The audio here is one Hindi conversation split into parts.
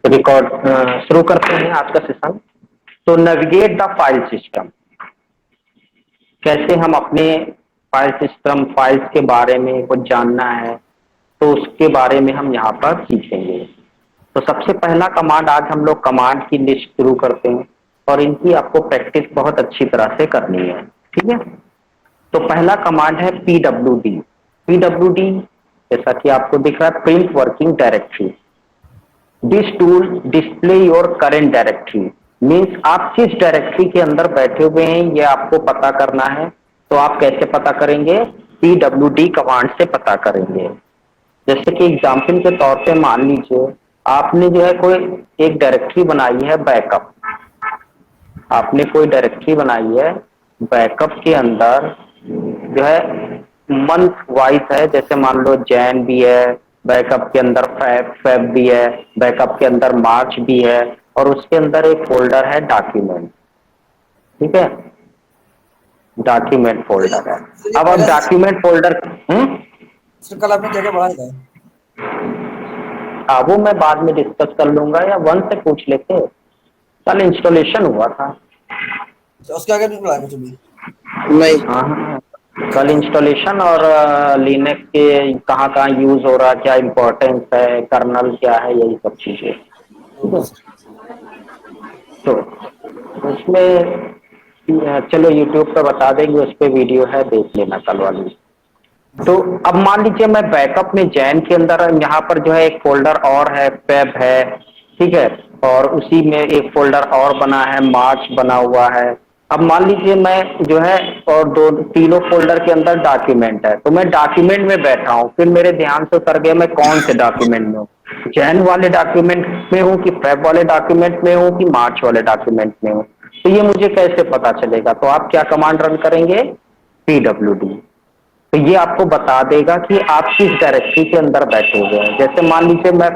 रिकॉर्ड शुरू करते हैं आज का सेशन। तो नेविगेट द फाइल सिस्टम, कैसे हम अपने फाइल सिस्टम फाइल्स के बारे में कुछ जानना है तो उसके बारे में हम यहाँ पर सीखेंगे। तो सबसे पहला कमांड, आज हम लोग कमांड की लिस्ट शुरू करते हैं और इनकी आपको प्रैक्टिस बहुत अच्छी तरह से करनी है, ठीक है। तो पहला कमांड है pwd। pwd जैसा कि आपको दिख रहा है, print working directory. This tool display your current directory, means आप किस डायरेक्टरी के अंदर बैठे हुए हैं ये आपको पता करना है। तो आप कैसे पता करेंगे? pwd कमांड से पता करेंगे। जैसे कि एग्जाम्पल के तौर पे मान लीजिए आपने जो है कोई एक डायरेक्टरी बनाई है बैकअप, आपने कोई डायरेक्टरी बनाई है बैकअप के अंदर जो है मंथ वाइज है, जैसे मान लो जैन भी है, बैकअप के अंदर फेब भी है, बैकअप के अंदर मार्च भी है, और उसके अंदर एक फोल्डर है डॉक्यूमेंट, ठीक है, डॉक्यूमेंट फोल्डर है। अब आप डॉक्यूमेंट फोल्डर सर कल आपने क्या क्या पढ़ाया था? वो मैं बाद में डिस्कस कर लूंगा, या वन से पूछ लेते। कल इंस्टॉलेशन हुआ था। तो उसके आगे नहीं पढ़ाया कुछ भी? नहीं, हाँ हाँ, कल इंस्टॉलेशन और लिनक्स के कहाँ कहाँ यूज हो रहा है, क्या इम्पोर्टेंस है, कर्नल क्या है, यही सब चीजें, ठीक ओके है। सर। तो उसमें चलो यूट्यूब पे बता देंगे, उस पे वीडियो है, देख लेना कल वाली। तो अब मान लीजिए मैं बैकअप में जैन के अंदर यहाँ पर जो है एक फोल्डर और है, फेब है, ठीक है, और उसी में एक फोल्डर और बना है, मार्च बना हुआ है। अब मान लीजिए मैं जो है और दो तीनों फोल्डर के अंदर डॉक्यूमेंट है, तो मैं डॉक्यूमेंट में बैठा हूँ, फिर मेरे ध्यान से उतर गया मैं कौन से डॉक्यूमेंट में हूँ, जैन वाले डॉक्यूमेंट में हूँ कि फेब वाले डॉक्यूमेंट में हूँ कि मार्च वाले डॉक्यूमेंट में हूँ। तो ये मुझे कैसे पता चलेगा? तो आप क्या कमांड रन करेंगे? pwd। तो ये आपको बता देगा कि आप किस डायरेक्टरी के अंदर बैठे हुए हैं। जैसे मान लीजिए मैं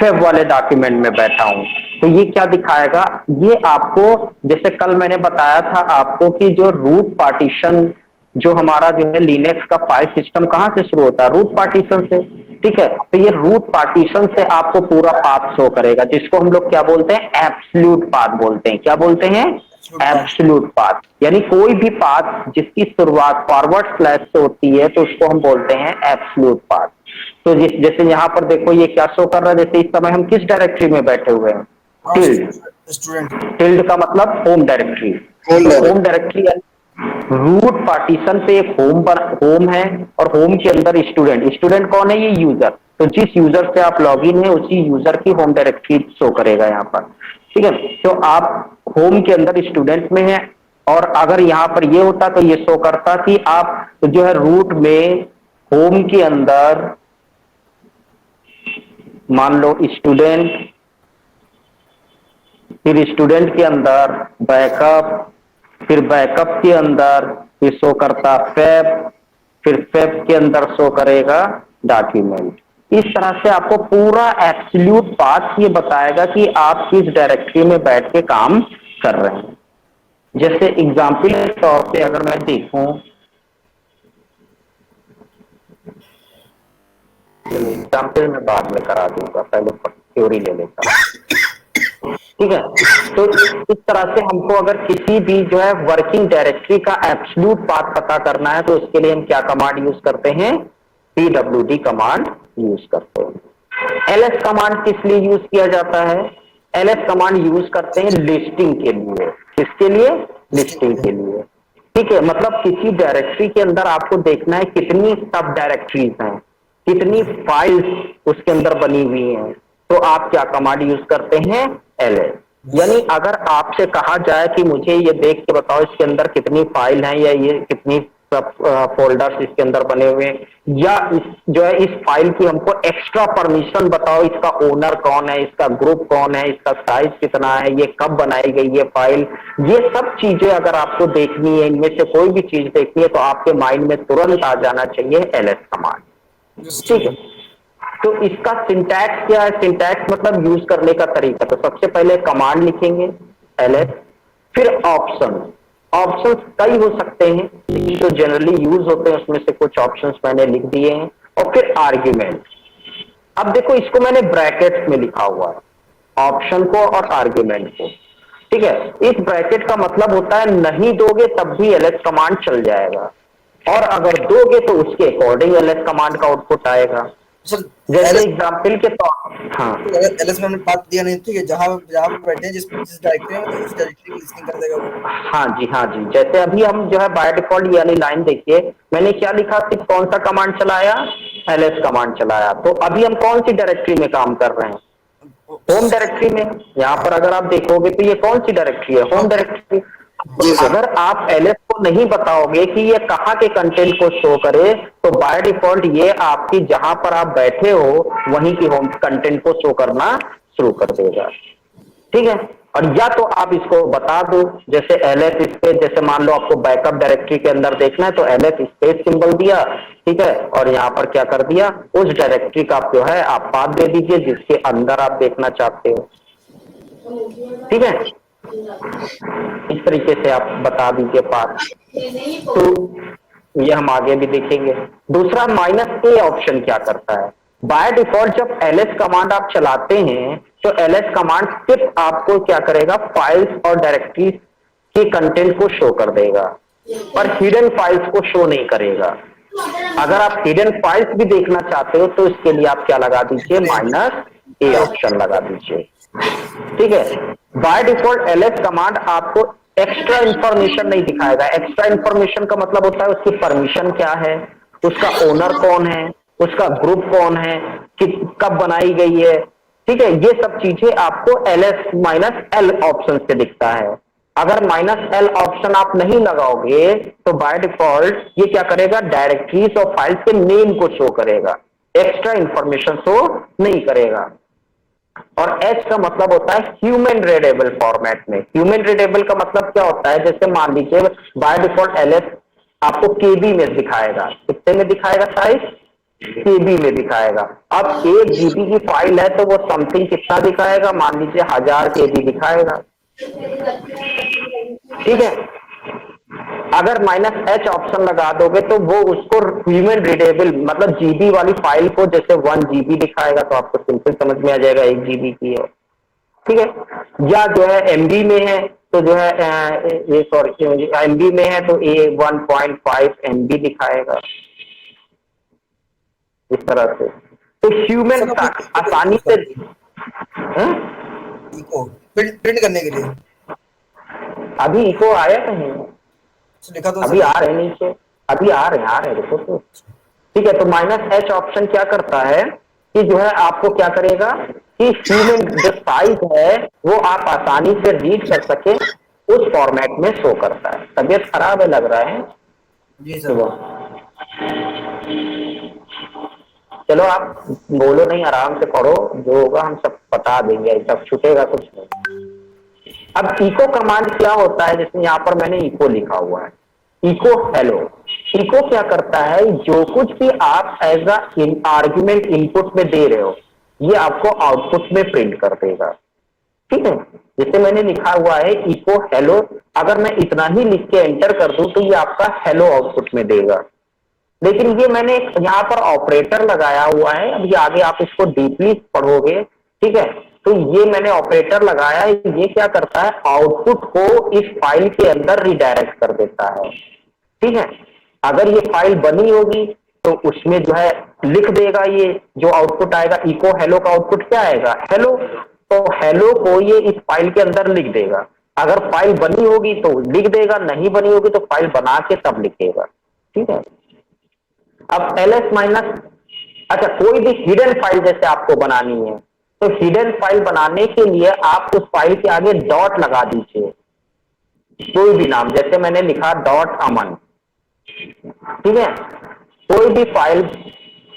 फेब वाले डॉक्यूमेंट में बैठा हूं, तो ये क्या दिखाएगा? ये आपको, जैसे कल मैंने बताया था आपको कि जो रूट पार्टीशन, जो हमारा जो है लिनक्स का फाइल सिस्टम कहाँ से शुरू होता है? रूट पार्टीशन से, ठीक है। तो ये रूट पार्टीशन से आपको पूरा पाथ शो करेगा, जिसको हम लोग क्या बोलते हैं? एब्सोल्यूट पाथ बोलते हैं। क्या बोलते हैं? Absolute path. एब्सोल्यूट पाथ, यानी कोई भी पाथ जिसकी शुरुआत फॉरवर्ड स्लैश से होती है तो उसको हम बोलते हैं एब्सोल्यूट पाथ। तो जैसे यहाँ पर देखो ये क्या शो कर रहा है, जैसे इस समय हम किस डायरेक्टरी में बैठे हुए हैं? हाँ टिल्ड। स्टूडेंट। टिल्ड का मतलब home directory. Home directory root partition पे एक होम है, और होम के अंदर स्टूडेंट। स्टूडेंट कौन है? ये यूजर। तो जिस यूजर से आप लॉगिन है उसी यूजर की होम डायरेक्टरी शो करेगा यहाँ पर, ठीक है। तो आप होम के अंदर स्टूडेंट में है, और अगर यहाँ पर ये होता तो ये शो करता कि आप जो है रूट में होम के अंदर मान लो स्टूडेंट, फिर स्टूडेंट के अंदर बैकअप, फिर बैकअप के अंदर फिर शो करता फेब, फिर फेब के अंदर शो करेगा डॉक्यूमेंट। इस तरह से आपको पूरा एब्सोल्यूट पाथ ये बताएगा कि आप किस डायरेक्टरी में बैठ के काम कर रहे हैं। जैसे एग्जाम्पल के तौर पे अगर मैं देखूं, एग्जाम्पल मैं बाद में करा दूंगा, पहले थ्योरी ले लेता हूं, ठीक है। तो इस तरह से हमको अगर किसी भी जो है वर्किंग डायरेक्टरी का एब्सोल्यूट पाथ पता करना है तो उसके लिए हम क्या कमांड यूज करते हैं? pwd कमांड यूज करते हैं। ls कमांड किस लिए यूज किया जाता है? ls कमांड यूज करते हैं लिस्टिंग के लिए। किसके लिए? लिस्टिंग के लिए, ठीक है। मतलब किसी डायरेक्टरी के अंदर आपको देखना है कितनी सब डायरेक्टरीज हैं, कितनी फाइल्स उसके अंदर बनी हुई हैं, तो आप क्या कमांड यूज करते हैं? ls। यानी अगर आपसे कहा जाए कि मुझे ये देख के बताओ इसके अंदर कितनी फाइल है, या ये कितनी सब फोल्डर्स इसके अंदर बने हुए हैं, या जो है इस फाइल की हमको एक्स्ट्रा परमिशन बताओ, इसका ओनर कौन है, इसका ग्रुप कौन है, इसका साइज कितना है, ये कब बनाई गई ये फाइल, ये सब चीजें अगर आपको देखनी है, इनमें से कोई भी चीज देखनी है, तो आपके माइंड में तुरंत आ जाना चाहिए ls कमांड, ठीक है। तो इसका सिंटैक्स क्या है? सिंटैक्स मतलब यूज करने का तरीका। तो सबसे पहले कमांड लिखेंगे ls, फिर ऑप्शन। ऑप्शंस कई हो सकते हैं, जो जनरली यूज होते हैं उसमें से कुछ ऑप्शंस मैंने लिख दिए हैं, और फिर आर्ग्यूमेंट। अब देखो इसको मैंने ब्रैकेट्स में लिखा हुआ है, ऑप्शन को और आर्ग्यूमेंट को। ठीक है, इस ब्रैकेट का मतलब होता है नहीं दोगे तब भी एलएस कमांड चल जाएगा, और अगर दोगे तो उसके अकॉर्डिंग एलएस कमांड का आउटपुट आएगा। सर जैसे एलएस, एग्जाम्पल के तौर, हाँ एलएस में हमने पार्ट दिया नहीं, ठीक है, जहां जहां पे बैठे हैं जिस डायरेक्टरी में, तो उस डायरेक्टरी की लिस्टिंग कर देगा वो। हाँ जी, हाँ जी, जैसे अभी हम जो है बाय डिफॉल्ट ये वाली लाइन देखिए, मैंने क्या लिखा, सिर्फ कौन सा कमांड चलाया, एलएस कमांड चलाया। तो अभी हम कौन सी डायरेक्टरी में काम कर रहे हैं, होम डायरेक्टरी में। यहाँ पर अगर आप देखोगे तो ये कौन सी डायरेक्टरी है, होम डायरेक्टरी। तो जी सर। अगर आप एलएस को नहीं बताओगे कि ये कहाँ के कंटेंट को शो करे, तो बाय डिफॉल्ट ये आपकी जहां पर आप बैठे हो वहीं की होम कंटेंट को शो करना शुरू कर देगा। ठीक है, और या तो आप इसको बता दो, जैसे एलएस स्पेस, जैसे मान लो आपको बैकअप डायरेक्टरी के अंदर देखना है तो एलएस स्पेस सिंबल दिया, ठीक है, और यहाँ पर क्या कर दिया, उस डायरेक्टरी का जो है आप पाथ दे दीजिए जिसके अंदर आप देखना चाहते हो। ठीक है, इस तरीके से आप बता दीजिए पाथ। तो ये हम आगे भी देखेंगे। दूसरा -a ऑप्शन क्या करता है, बाय डिफॉल्ट जब ls कमांड आप चलाते हैं तो ls कमांड सिर्फ आपको क्या करेगा, फाइल्स और डायरेक्टरीज के कंटेंट को शो कर देगा, पर हिडन फाइल्स को शो नहीं करेगा। अगर आप हिडन फाइल्स भी देखना चाहते हो तो इसके लिए आप क्या लगा दीजिए, -a ऑप्शन लगा दीजिए। ठीक है, बाय डिफॉल्ट ls कमांड आपको एक्स्ट्रा इंफॉर्मेशन नहीं दिखाएगा। एक्स्ट्रा इंफॉर्मेशन का मतलब होता है उसकी परमिशन क्या है, उसका ओनर कौन है, उसका ग्रुप कौन है, कि कब बनाई गई है। ठीक है, ये सब चीजें आपको -l ऑप्शन से दिखता है। अगर -l ऑप्शन आप नहीं लगाओगे तो बाय डिफॉल्ट ये क्या करेगा, डायरेक्टरीज और फाइल्स के नेम को शो करेगा, एक्स्ट्रा इंफॉर्मेशन शो नहीं करेगा। और H का मतलब होता है ह्यूमन रीडेबल फॉर्मेट में। ह्यूमन रीडेबल का मतलब क्या होता है, जैसे मान लीजिए बाय डिफॉल्ट एलएस आपको केबी में दिखाएगा, कितने में दिखाएगा, साइज केबी में दिखाएगा। अब 1 GB की फाइल है तो वो समथिंग कितना दिखाएगा, मान लीजिए 1000 KB दिखाएगा। ठीक है, अगर -h ऑप्शन लगा दोगे तो वो उसको ह्यूमन रीडेबल मतलब जीबी वाली फाइल को जैसे 1 GB दिखाएगा, तो आपको सिंपल समझ में आ जाएगा 1 GB की है। ठीक है, या जो है एमबी में है तो जो है ये सॉरी एमबी में है तो ये 1.5 MB दिखाएगा, इस तरह से। तो ह्यूमन सर तक आसानी से इको प्रिंट करने के लिए अभी इको आया नहीं, लिखा तो अभी आ रहे नीचे, अभी आ रहे देखो तो। ठीक है, तो -h ऑप्शन क्या करता है कि जो है आपको क्या करेगा कि ह्यूमन जो साइज है वो आप आसानी से रीड कर सके उस फॉर्मेट में शो करता है। तबीयत खराब है लग रहा है। जी सर। चलो आप बोलो नहीं, आराम से पढ़ो, जो होगा हम सब बता देंगे, सब छूटेगा कुछ नहीं। अब इको कमांड क्या होता है, जैसे यहाँ पर मैंने इको लिखा हुआ है, इको हेलो। इको क्या करता है, जो कुछ भी आप एज आर्ग्यूमेंट इनपुट में दे रहे हो ये आपको आउटपुट में प्रिंट कर देगा। ठीक है, जैसे मैंने लिखा हुआ है इको हेलो, अगर मैं इतना ही लिख के एंटर कर दूं तो ये आपका हेलो आउटपुट में देगा। लेकिन ये मैंने यहाँ पर ऑपरेटर लगाया हुआ है, अभी आगे आप इसको डीपली पढ़ोगे। ठीक है, तो ये मैंने ऑपरेटर लगाया है, ये क्या करता है, आउटपुट को इस फाइल के अंदर रिडायरेक्ट कर देता है। ठीक है, अगर ये फाइल बनी होगी तो उसमें जो है लिख देगा, ये जो आउटपुट आएगा इको हेलो का आउटपुट क्या आएगा, हेलो। तो हेलो को ये इस फाइल के अंदर लिख देगा। अगर फाइल बनी होगी तो लिख देगा, नहीं बनी होगी तो फाइल बना के तब लिखेगा। ठीक है, अब ls माइनस, अच्छा कोई भी हिडन फाइल जैसे आपको बनानी है तो हिडन फाइल बनाने के लिए आप उस फाइल के आगे डॉट लगा दीजिए, कोई भी नाम, जैसे मैंने लिखा .aman। ठीक है, कोई भी फाइल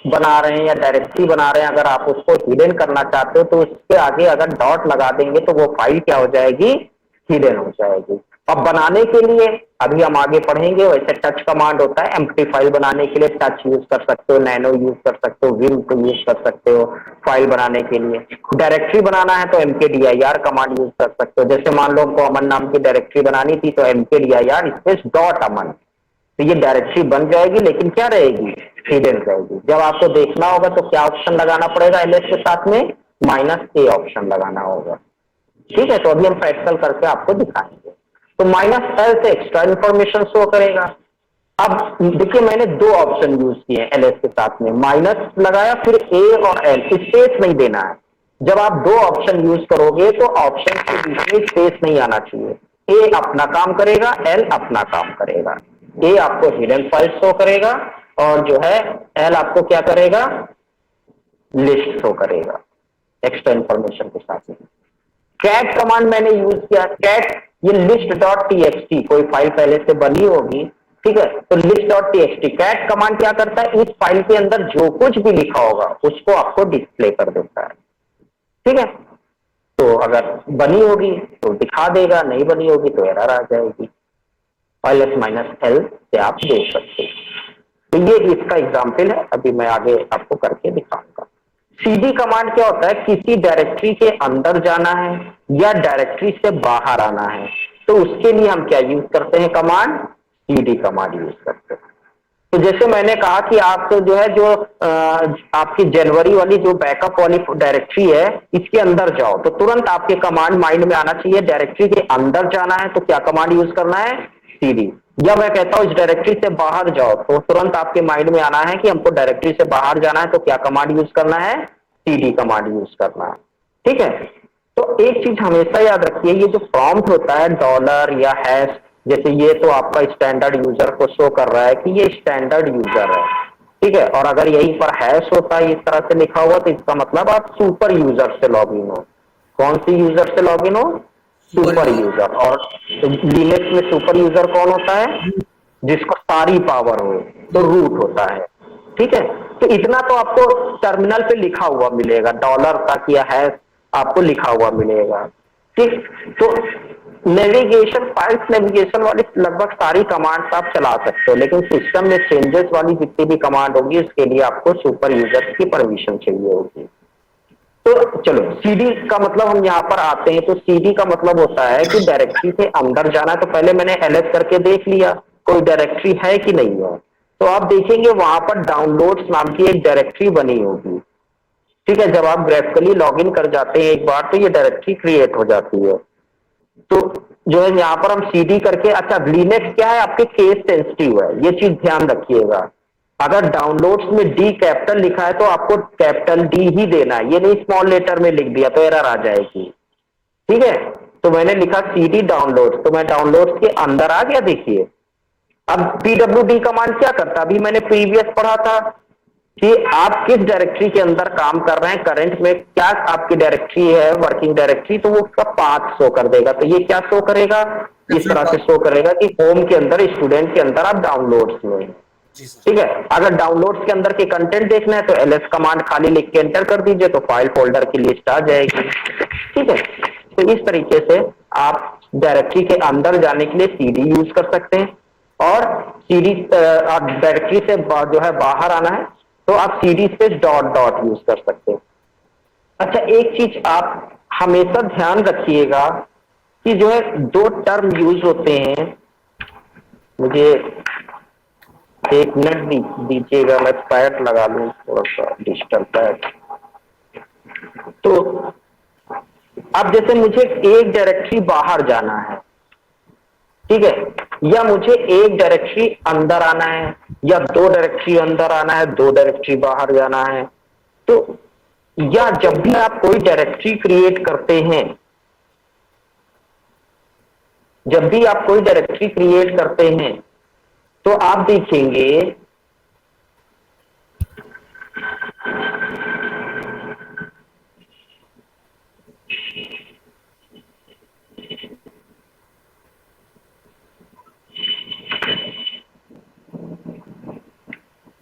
बना रहे हैं या डायरेक्टरी बना रहे हैं, अगर आप उसको हिडन करना चाहते हो तो उसके आगे अगर डॉट लगा देंगे तो वो फाइल क्या हो जाएगी, हिडन हो जाएगी। अब बनाने के लिए अभी हम आगे पढ़ेंगे, वैसे टच कमांड होता है, एम्प्टी फाइल बनाने के लिए टच यूज कर सकते हो, नैनो यूज कर सकते हो, विम को यूज कर सकते हो फाइल बनाने के लिए। डायरेक्टरी बनाना है तो mkdir कमांड यूज कर सकते हो, जैसे मान लो हमको अमन नाम की डायरेक्टरी बनानी थी तो mkdir स्पेस .aman, तो ये डायरेक्टरी बन जाएगी, लेकिन क्या रहेगी, हिडन रहेगी। जब आपको देखना होगा तो क्या ऑप्शन लगाना पड़ेगा ls के साथ में, -A ऑप्शन लगाना होगा। ठीक है, तो अभी हम प्रैक्टिकल करके आपको दिखाएंगे। तो -L से एक्स्ट्रा इंफॉर्मेशन शो करेगा। अब देखिए मैंने दो ऑप्शन यूज किए हैं LS के साथ में, माइनस लगाया फिर A और L, स्पेस नहीं देना है। जब आप दो ऑप्शन यूज करोगे तो ऑप्शन के बीच में स्पेस नहीं आना चाहिए। A अपना काम करेगा, L अपना काम करेगा। A आपको हिडन फाइल शो करेगा और जो है L आपको क्या करेगा, लिस्ट शो करेगा एक्स्ट्रा इंफॉर्मेशन के साथ में। कैट कमांड मैंने यूज किया, कैट ये लिस्ट डॉट टीएक्सटी, कोई फाइल पहले से बनी होगी, ठीक है, तो list dot TXT cat command क्या करता है, इस फाइल के अंदर जो कुछ भी लिखा होगा उसको आपको डिस्प्ले कर देता है। ठीक है, तो अगर बनी होगी तो दिखा देगा, नहीं बनी होगी तो एरर आ जाएगी। -L से आप देख सकते हैं। तो ये इसका एग्जाम्पल है, अभी मैं आगे आपको करके दिखाऊंगा। सीडी कमांड क्या होता है, किसी डायरेक्टरी के अंदर जाना है या डायरेक्टरी से बाहर आना है, तो उसके लिए हम क्या यूज करते हैं, कमांड सीडी कमांड यूज करते हैं। तो जैसे मैंने कहा कि आप तो जो है जो आपकी जनवरी वाली जो बैकअप वाली डायरेक्टरी है इसके अंदर जाओ, तो तुरंत आपके कमांड माइंड में आना चाहिए, डायरेक्टरी के अंदर जाना है तो क्या कमांड यूज करना है, सीडी। जब मैं कहता हूं इस डायरेक्टरी से बाहर जाओ तो तुरंत आपके माइंड में आना है कि हमको डायरेक्टरी से बाहर जाना है तो क्या कमांड यूज करना है, सीडी कमांड यूज करना है। ठीक है, तो एक चीज हमेशा याद रखिए, ये जो प्रॉम्प्ट होता है डॉलर या हैश, जैसे ये तो आपका स्टैंडर्ड यूजर को शो कर रहा है कि ये स्टैंडर्ड यूजर है। ठीक है, और अगर यहीं पर हैश होता है इस तरह से लिखा हुआ तो इसका मतलब आप सुपर यूजर से लॉग इन हो। कौन सी यूजर से लॉग इन हो, सुपर यूजर। और लिनक्स में सुपर यूजर कौन होता है, जिसको सारी पावर हो, तो रूट होता है। ठीक है, तो इतना तो आपको टर्मिनल पे लिखा हुआ मिलेगा, डॉलर तक या हैश आपको लिखा हुआ मिलेगा। ठीक, तो नेविगेशन, फाइल्स नेविगेशन वाली लगभग सारी कमांड्स आप चला सकते हो, लेकिन सिस्टम में चेंजेस वाली जितनी भी कमांड होगी उसके लिए आपको सुपर यूजर की परमिशन चाहिए होगी। तो चलो सीडी का मतलब हम यहाँ पर आते हैं, तो सीडी का मतलब होता है कि डायरेक्टरी से अंदर जाना है। तो पहले मैंने एलएस करके देख लिया कोई डायरेक्टरी है कि नहीं है, तो आप देखेंगे वहां पर डाउनलोड्स नाम की एक डायरेक्टरी बनी होगी। ठीक है, जब आप ग्राफिकली लॉगिन कर जाते हैं एक बार तो ये डायरेक्टरी क्रिएट हो जाती है। तो जो है यहाँ पर हम सीडी करके, अच्छा लिनक्स क्या है आपके केस सेंसिटिव है, ये चीज ध्यान रखिएगा। अगर डाउनलोड्स में डी कैपिटल लिखा है तो आपको कैपिटल डी ही देना है, ये नहीं स्मॉल लेटर में लिख दिया तो एरर आ जाएगी। ठीक है, तो मैंने लिखा सीडी डाउनलोड्स, तो मैं डाउनलोड्स के अंदर आ गया। देखिए अब pwd कमांड क्या करता है, अभी मैंने प्रीवियस पढ़ा था कि आप किस डायरेक्टरी के अंदर काम कर रहे हैं, करंट में क्या आपकी डायरेक्टरी है, वर्किंग डायरेक्टरी, तो वो उसका पाथ शो कर देगा। तो ये क्या शो करेगा, इस तरह से शो करेगा कि होम के अंदर, स्टूडेंट के अंदर आप डाउनलोड्स में। ठीक है, अगर डाउनलोड्स के अंदर के कंटेंट देखना है तो एलएस कमांड खाली लिख के एंटर कर दीजिए तो फाइल फोल्डर की लिस्ट आ जाएगी। ठीक है, तो इस तरीके से आप डायरेक्टरी के अंदर जाने के लिए सीडी यूज कर सकते हैं, और सीडी आप डायरेक्टरी से जो है बाहर आना है तो आप CD space dot dot use कर सकते हैं। अच्छा, एक चीज आप हमेशा ध्यान रखिएगा कि जो है दो टर्म यूज होते हैं, मुझे एक मिनट दीजिएगा, मैं पैड लगा लूं थोड़ा सा, डिजिटल पैड। तो अब जैसे मुझे एक डायरेक्टरी बाहर जाना है, ठीक है, या मुझे एक डायरेक्टरी अंदर आना है, या दो डायरेक्टरी अंदर आना है, दो डायरेक्टरी बाहर जाना है, तो या जब भी आप कोई डायरेक्टरी क्रिएट करते हैं, जब भी आप कोई डायरेक्टरी क्रिएट करते हैं तो आप देखेंगे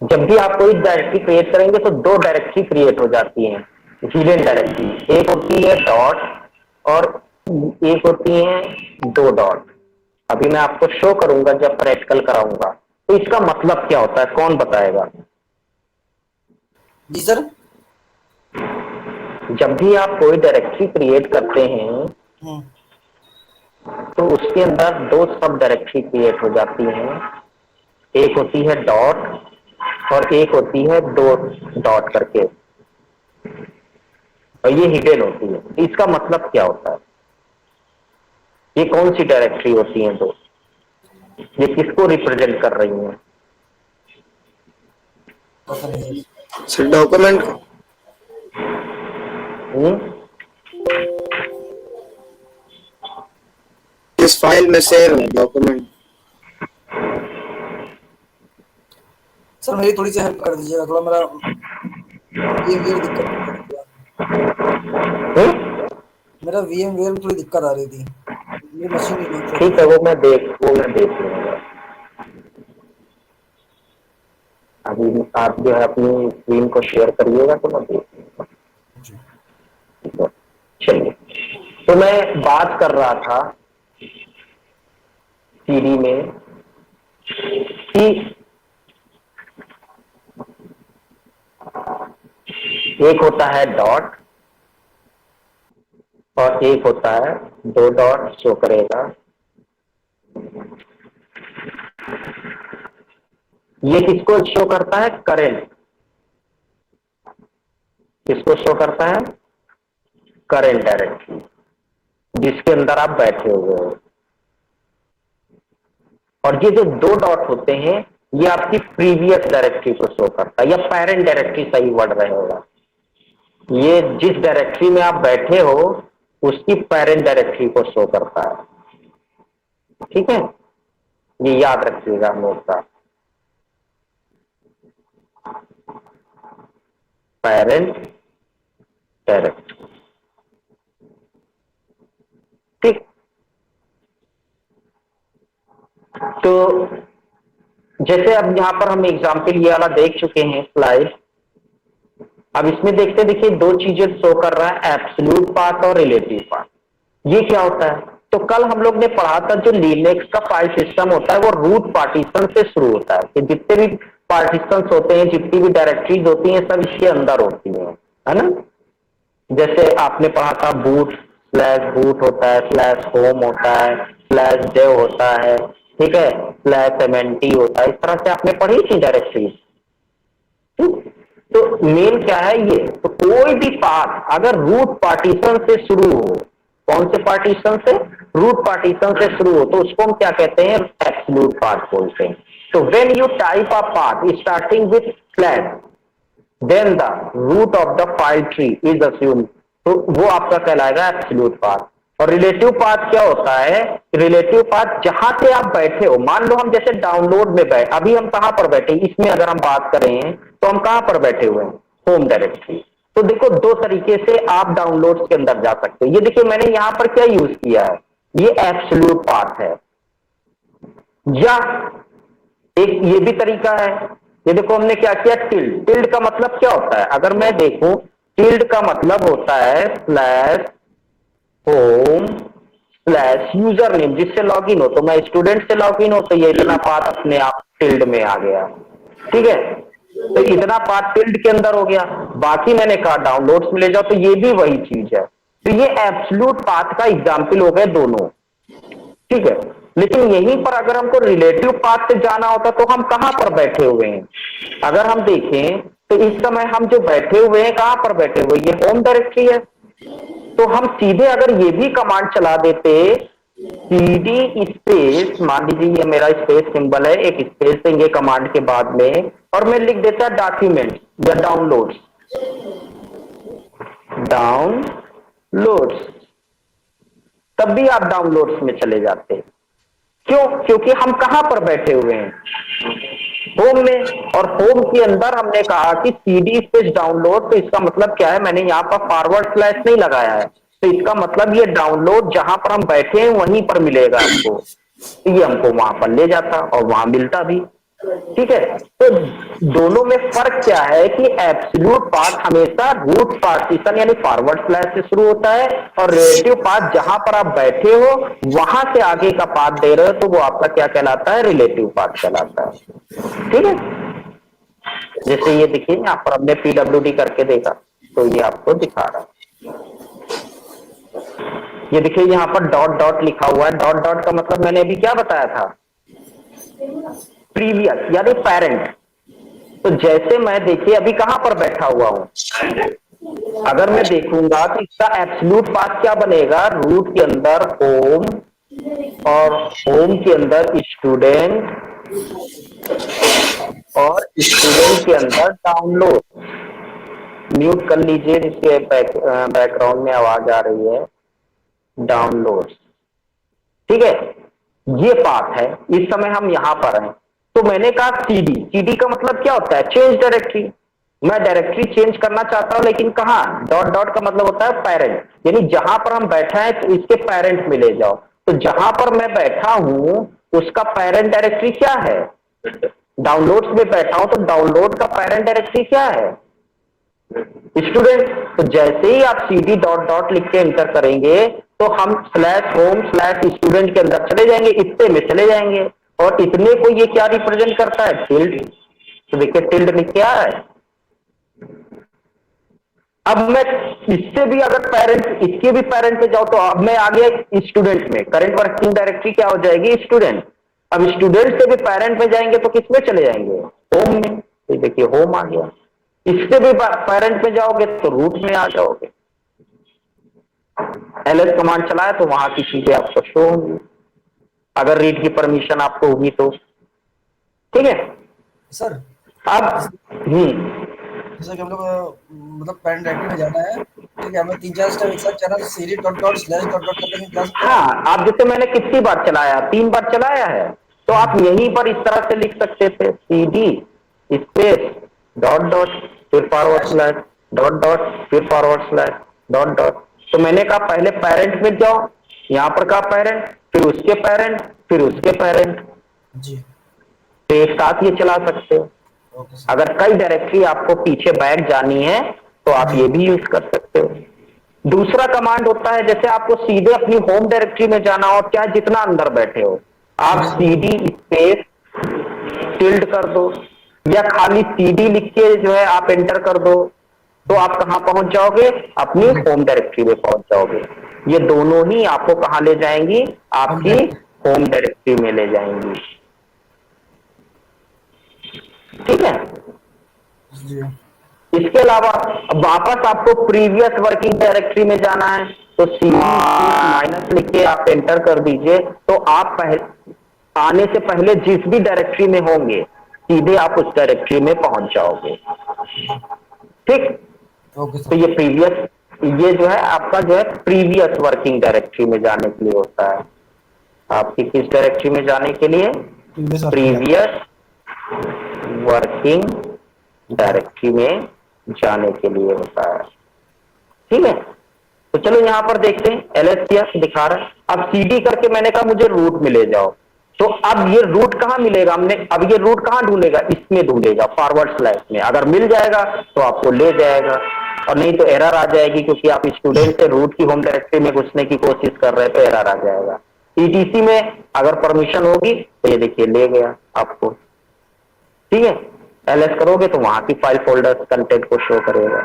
जब भी आप कोई डायरेक्टरी क्रिएट करेंगे तो दो डायरेक्टरी क्रिएट हो जाती हैं, हिडन डायरेक्टरी। एक होती है डॉट और एक होती है दो डॉट। अभी मैं आपको शो करूंगा जब प्रैक्टिकल कराऊंगा, तो इसका मतलब क्या होता है, कौन बताएगा? जी सर। जब भी आप कोई डायरेक्टरी क्रिएट करते हैं तो उसके अंदर दो सब डायरेक्टरी क्रिएट हो जाती हैं, एक होती है डॉट और एक होती है दो डॉट करके। और ये हिडन होती है। इसका मतलब क्या होता है? ये कौन सी डायरेक्टरी होती है? तो ये किसको रिप्रेजेंट कर रही है? पता नहीं सर डॉक्यूमेंट इस फाइल में सेव है डॉक्यूमेंट। सर, मेरी थोड़ी सी हेल्प कर दीजिएगा, थोड़ा मेरा VMware दिक्कत कर रही थी। मेरा VMware में थोड़ी दिक्कत आ रही थी, मेरी मशीन ही नहीं चल ठीक रही है, है। वो मैं देख लूंगा। अभी आप जो है अपनी स्क्रीन को शेयर करिएगा तो मैं देख लूंगा। जी। ठीक है, चलिए। तो मैं बात कर रहा था सीडी में कि एक होता है डॉट और एक होता है दो डॉट शो करेगा। ये किसको शो करता है? करंट। किसको शो करता है? करंट डायरेक्टरी जिसके अंदर आप बैठे हुए हो। और ये जो दो डॉट होते हैं ये आपकी प्रीवियस डायरेक्टरी को शो करता है, या पेरेंट डायरेक्टरी सही वर्ड रहेगा। ये जिस डायरेक्टरी में आप बैठे हो उसकी पेरेंट डायरेक्टरी को शो करता है। ठीक है, ये याद रखिएगा हमेशा। Parent directory. ठीक, तो जैसे अब यहां पर हम एग्जाम्पल ये वाला देख चुके हैं स्लाइड। अब इसमें देखते देखिए दो चीजें शो कर रहा है, एब्सोल्यूट पाथ और रिलेटिव पाथ। ये क्या होता है? तो कल हम लोग ने पढ़ा था जो लिनक्स का फाइल सिस्टम होता है वो रूट पार्टीशन से शुरू होता है कि जितने भी पार्टीशन होते हैं, जितनी भी डायरेक्टरीज होती हैं, सब इसके अंदर होती है ना। जैसे आपने पढ़ा था बूट स्लैश बूट होता है, स्लैश होम होता है, स्लैश डेव होता है, ठीक है, स्लैश एमएनटी होता है। इस तरह से आपने पढ़ी थी डायरेक्टरी। तो मेन क्या है ये? तो कोई भी पाथ अगर रूट पार्टीशन से शुरू हो, कौन से पार्टीशन से? रूट पार्टीशन से शुरू हो, तो उसको हम क्या कहते हैं? एब्सोल्यूट पाथ बोलते हैं। तो when you type a path starting with slash then the root of the file tree is assumed, तो वो आपका कहलाएगा एब्सोल्यूट पाथ। और रिलेटिव पाथ क्या होता है? रिलेटिव पाथ जहां से आप बैठे हो, मान लो हम जैसे डाउनलोड में बैठे, अभी हम कहां पर बैठे, इसमें अगर हम बात करें तो हम कहां पर बैठे हुए हैं? Home directory. तो देखो दो तरीके से आप डाउनलोड के अंदर जा सकते हो। ये देखिए मैंने यहां पर क्या यूज किया है, ये एब्सोल्यूट पाथ है। या एक ये भी तरीका है, ये देखो हमने क्या किया, टिल्ड। टिल्ड का मतलब क्या होता है? अगर मैं देखूं, टिल्ड का मतलब होता है slash home slash user name, जिससे लॉगिन हो। तो मैं स्टूडेंट से लॉगिन हो तो ये इतना पाथ अपने आप टिल्ड में आ गया। ठीक है, तो इतना पाथ टिल्ड के अंदर हो गया। बाकी मैंने कहा डाउनलोड्स में ले जाओ, तो ये भी वही चीज है। तो ये एब्सोल्यूट पाथ का एग्जाम्पल हो गए दोनों। ठीक है, लेकिन यहीं पर अगर हमको रिलेटिव पाथ से जाना होता तो हम कहां पर बैठे हुए हैं? अगर हम देखें तो इस समय हम जो बैठे हुए हैं, कहां पर बैठे हुए? ये होम डायरेक्टरी है। तो हम सीधे अगर ये भी कमांड चला देते, सीडी स्पेस, मान लीजिए ये मेरा स्पेस सिंबल है, एक स्पेस देंगे कमांड के बाद में, और मैं लिख देता डॉक्यूमेंट या डाउनलोड्स, डाउनलोड्स, तब भी आप डाउनलोड्स में चले जाते। क्यों? क्योंकि हम कहां पर बैठे हुए हैं? होम में। और होम के अंदर हमने कहा कि सीडी स्पेस डाउनलोड, तो इसका मतलब क्या है? मैंने यहां पर फॉरवर्ड स्लैश नहीं लगाया है, तो इसका मतलब ये डाउनलोड जहां पर हम बैठे हैं वहीं पर मिलेगा हमको। तो ये हमको वहां पर ले जाता और वहां मिलता भी। ठीक है, तो दोनों में फर्क क्या है कि एब्सोल्यूट पाथ हमेशा रूट पार्टीशन यानी फॉरवर्ड स्लैश से शुरू होता है, और रिलेटिव पाथ जहां पर आप बैठे हो वहां से आगे का पाथ दे रहे हो, तो वो आपका क्या कहलाता है? रिलेटिव पाथ कहलाता है। ठीक है, जैसे ये देखिए यहां पर हमने पीडब्ल्यूडी करके देखा तो ये आपको दिखा रहा है। ये देखिए यहां पर डॉट डॉट लिखा हुआ है। डॉट डॉट का मतलब मैंने अभी क्या बताया था? प्रीवियस यानी पेरेंट। तो जैसे मैं देखिए अभी कहां पर बैठा हुआ हूं? अगर मैं देखूंगा तो इसका एब्सोल्यूट पाथ क्या बनेगा, रूट के अंदर होम और होम के अंदर स्टूडेंट और स्टूडेंट के अंदर डाउनलोड। म्यूट कर लीजिए, जिसके बैकग्राउंड में आवाज आ रही है, डाउनलोड। ठीक है, ये पाथ है। इस समय हम यहां पर हैं, तो मैंने कहा सीडी। सीडी का मतलब क्या होता है, चेंज डायरेक्टरी। मैं डायरेक्टरी चेंज करना चाहता हूं, लेकिन कहां, डॉट डॉट का मतलब होता है पेरेंट, यानी जहां पर हम बैठा है तो इसके पेरेंट में ले जाओ। तो जहां पर मैं बैठा हूं उसका पेरेंट डायरेक्टरी क्या है, डाउनलोड्स में बैठा हूं तो डाउनलोड का पेरेंट डायरेक्टरी क्या है, स्टूडेंट। तो जैसे ही आप सीडी डॉट डॉट लिख के एंटर करेंगे तो हम स्लैश होम स्लैश स्टूडेंट के अंदर चले जाएंगे, इतने में चले जाएंगे। और इतने को ये क्या रिप्रेजेंट करता है, टिल्ड। तो देखिए टिल्ड लिख के आया है। अब मैं इससे भी अगर पेरेंट, इसके भी पेरेंट पे जाओ तो अब मैं आ गया स्टूडेंट में। करंट वर्किंग डायरेक्टरी क्या हो जाएगी, स्टूडेंट। अब स्टूडेंट से भी पेरेंट में जाएंगे तो किस में चले जाएंगे, होम में। तो देखिए होम आ गया। इससे भी पेरेंट में जाओगे तो रूट में आ जाओगे। एलएस कमांड चलाए तो वहां की चीजें आपको शो होंगी, अगर रीड की परमिशन आपको होगी तो। ठीक है, सर अब जैसे कि हम लोग मतलब पेरेंट डायरेक्टरी में जाना है, ठीक है, हमें 3-4 स्टेप एक साथ चलना, तो CD dot dot slash dot dot करके हम जा सकते हैं। हाँ, आप जैसे मैंने कितनी बार चलाया, 3 बार चलाया है, तो आप यहीं पर इस तरह से लिख सकते थे, सीडी स्पेस डॉट डॉट फिर फॉरवर्ड स्लैश डॉट डॉट फिर फॉरवर्ड स्लैश डॉट डॉट। तो मैंने कहा पहले पेरेंट में जाओ, यहां पर कहा पेरेंट, फिर उसके पेरेंट, फिर उसके पेरेंट। जी, तो एक साथ ये चला सकते हो। Okay sir. अगर कई डायरेक्टरी आपको पीछे बैक जानी है तो आप जी, ये भी यूज कर सकते हो। दूसरा कमांड होता है, जैसे आपको सीधे अपनी होम डायरेक्टरी में जाना हो, चाहे जितना अंदर बैठे हो, आप सीडी सीडी स्पेस टिल्ड कर दो, या खाली सीडी लिख के जो है आप एंटर कर दो, तो आप कहां पहुंच जाओगे, अपनी होम डायरेक्टरी में पहुंच जाओगे। ये दोनों ही आपको कहां ले जाएंगी, हम आपकी डायरेक्ट। होम डायरेक्टरी में ले जाएंगी। ठीक है, जी, इसके अलावा अब वापस आपको प्रीवियस वर्किंग डायरेक्टरी में जाना है, तो सी माइनस लिख के आप एंटर कर दीजिए, तो आप पहले आने से पहले जिस भी डायरेक्टरी में होंगे सीधे आप उस डायरेक्टरी में पहुंच जाओगे। ठीक, ओके तो सर। ये प्रीवियस, ये जो है आपका जो है प्रीवियस वर्किंग डायरेक्टरी में जाने के लिए होता है। आपकी किस डायरेक्टरी में जाने के लिए, previous working. Previous working directory में जाने के लिए होता है। ठीक है, तो चलो यहां पर देखते हैं, एलएस किया दिखा रहा है। अब सीडी करके मैंने कहा मुझे रूट में ले जाओ, तो अब ये रूट कहां मिलेगा, हमने अब ये रूट कहां ढूंढेगा, इसमें ढूंढेगा फॉरवर्ड स्लैश में। अगर मिल जाएगा तो आपको ले जाएगा, और नहीं तो एरर आ जाएगी, क्योंकि आप स्टूडेंट से रूट की होम डायरेक्टरी में घुसने की कोशिश कर रहे हैं तो एरर आ जाएगा। ईटीसी में अगर परमिशन होगी तो ये देखिए ले गया आपको। ठीक है, एलएस करोगे तो वहां की फाइल फोल्डर कंटेंट को शो करेगा।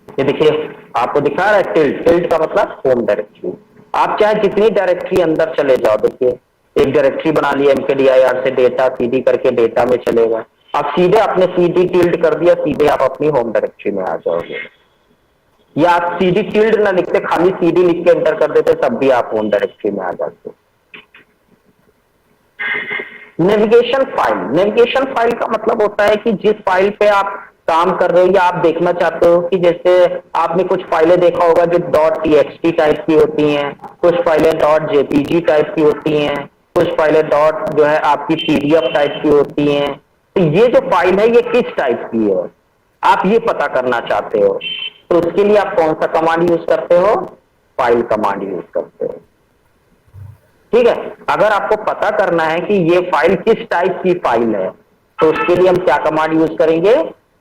ये देखिए आपको दिखा रहा है टिल्ड, टिल्ड का मतलब होम डायरेक्टरी। आप चाहे जितनी डायरेक्टरी अंदर चले जाओ, देखिए एक डायरेक्टरी बना ली एमकेडीआईआर से डेटा सीडी करके डेटा में चलेगा। आप सीधे अपने सीडी टिल्ड कर दिया, सीधे आप अपनी होम डायरेक्टरी में आ जाओगे। या आप सीडी टिल्ड ना लिखते, खाली सीडी लिख के एंटर कर देते, तब भी आप होम डायरेक्टरी में आ जाते। नेविगेशन फाइल, नेविगेशन फाइल का मतलब होता है कि जिस फाइल पे आप काम कर रहे हो या आप देखना चाहते हो, कि जैसे आपने कुछ फाइलें देखा होगा जो .txt टाइप की होती हैं, कुछ फाइलें .jpg टाइप की होती हैं, कुछ फाइलें डॉट जो है आपकी पीडीएफ टाइप की होती हैं। तो ये जो फाइल है ये किस टाइप की है, आप ये पता करना चाहते हो, तो उसके लिए आप कौन सा कमांड यूज करते हो, फाइल कमांड यूज करते हो। ठीक है, अगर आपको पता करना है कि ये फाइल किस टाइप की फाइल है, तो उसके लिए हम क्या कमांड यूज करेंगे,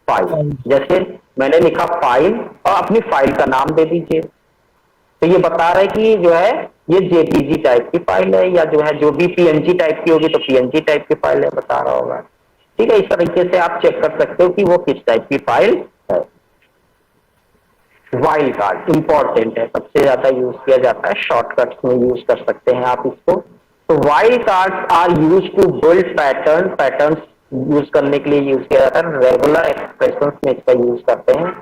फाइल। जैसे मैंने लिखा फाइल और अपनी फाइल का नाम दे दीजिए, तो ये बता रहा है कि जो है ये जेपीजी टाइप की फाइल है, या जो है जो भी पीएनजी टाइप की होगी तो पीएनजी टाइप की फाइल है, बता रहा होगा। ठीक है, इस तरीके से आप चेक कर सकते हो कि वो किस टाइप की फाइल है। वाइल्ड कार्ड इंपॉर्टेंट है, सबसे ज्यादा यूज किया जाता है, शॉर्टकट्स में यूज कर सकते हैं आप इसको। तो wild cards are use to build patterns use करने के लिए यूज किया जाता है, रेगुलर एक्सप्रेशंस में इसका यूज करते हैं।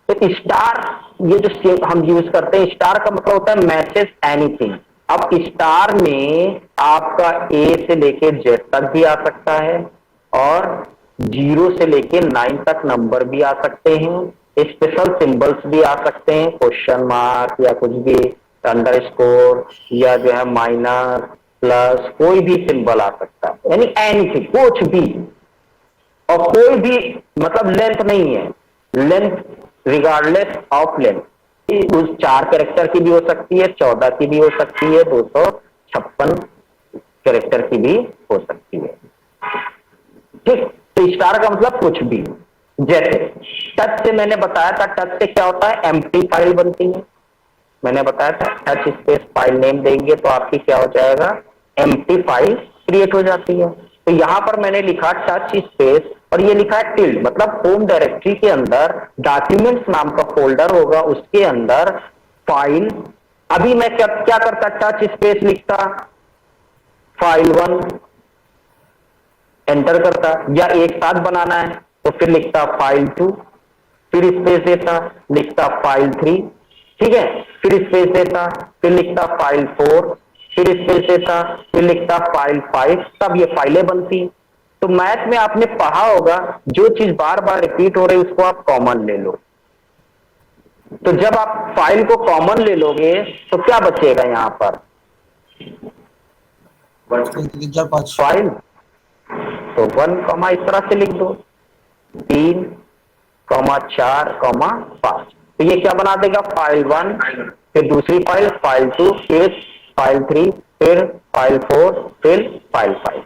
तो स्टार, ये जो हम यूज करते हैं, स्टार का मतलब होता है मैचेस एनीथिंग। अब स्टार में आपका ए से लेके जेड तक भी आ सकता है, और 0 से लेके 9 तक नंबर भी आ सकते हैं, स्पेशल सिंबल्स भी आ सकते हैं, क्वेश्चन मार्क या कुछ भी, अंडरस्कोर या जो है माइनस प्लस, कोई भी सिंबल आ सकता है, यानी एनीथिंग, कुछ भी। और कोई भी मतलब लेंथ नहीं है, लेंथ रिगार्डलेस ऑफ लेंथ, उस 4 कैरेक्टर की भी हो सकती है, 14 की भी हो सकती है, 256 कैरेक्टर की भी हो सकती है। ठीक, तो स्टार का मतलब कुछ भी। जैसे टच से मैंने बताया था, टच से क्या होता है, एम्प्टी फाइल बनती है। मैंने बताया था टच स्पेस फाइल नेम देंगे तो आपकी क्या हो जाएगा, एम्प्टी फाइल क्रिएट हो जाती है। तो यहां पर मैंने लिखा टच स्पेस और ये लिखा है टिल्ड, मतलब होम डायरेक्टरी के अंदर डॉक्यूमेंट्स नाम का फोल्डर होगा, उसके अंदर फाइल। अभी मैं क्या क्या करता, टच स्पेस लिखता, फाइल 1 एंटर करता, या एक साथ बनाना है तो फिर लिखता फाइल 2, फिर स्पेस देता, लिखता फाइल 3, ठीक है, फिर स्पेस देता, फिर लिखता फाइल 4, फिर स्पेस देता, फिर लिखता फाइल 5, तब ये फाइलें बनती। तो मैथ में आपने पढ़ा होगा, जो चीज बार बार रिपीट हो रही है उसको आप कॉमन ले लो। तो जब आप फाइल को कॉमन ले लोगे तो क्या बचेगा यहां पर, 3 4 5। फाइल, तो 1 कॉमा इस तरह से लिख दो, 3 कॉमा 4 कॉमा 5, तो ये क्या बना देगा, फाइल 1, फिर दूसरी फाइल, फाइल 2, फिर फाइल 3, फिर फाइल 4, फिर फाइल 5।